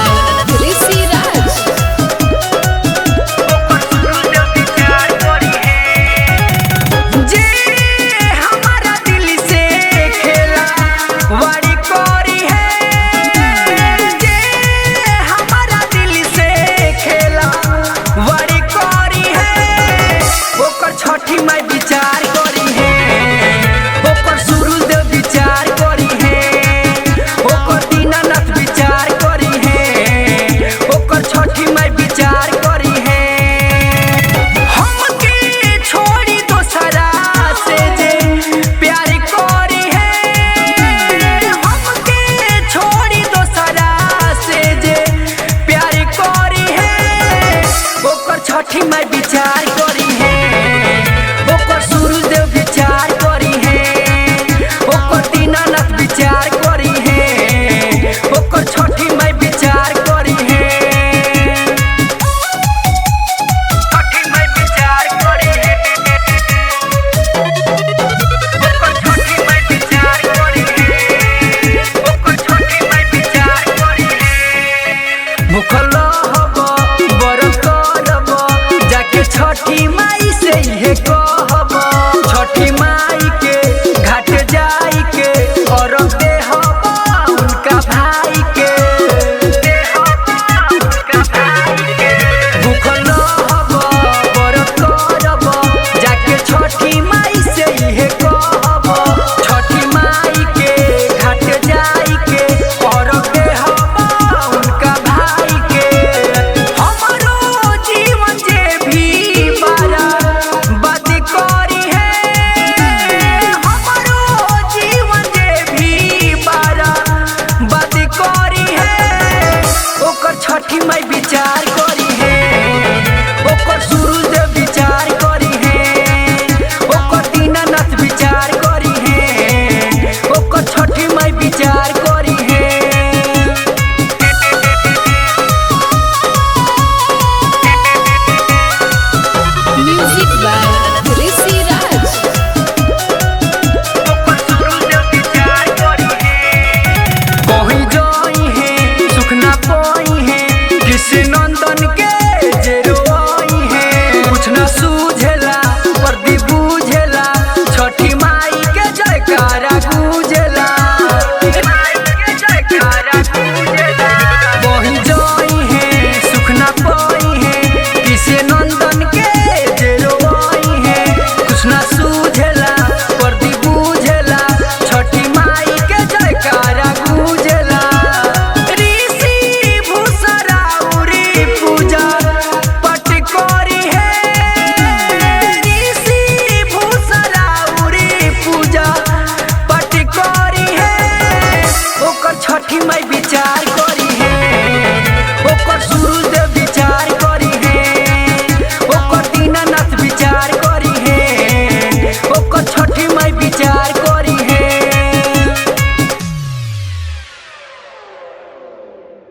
by Rishi Raj. छठी माई विचार करी है ओकर सूरज देव विचार करी है ओकर दीनानाथ विचार करी है ओकर छठी माई विचार करी है छठी माई विचार करी है ओकर छठी माई विचार करी है ओकर छठी माई विचार करी है भूखल छठी माई से ये कहब छठी माई के घाट जाई के और देहब उनका भाई के भूखल रहब व्रत करब जाके छठी माई से ये कहब छठी माई के घाट जाई के और देहब उनका भाई के हमरो जीवन जे भी छठी माई विचार कर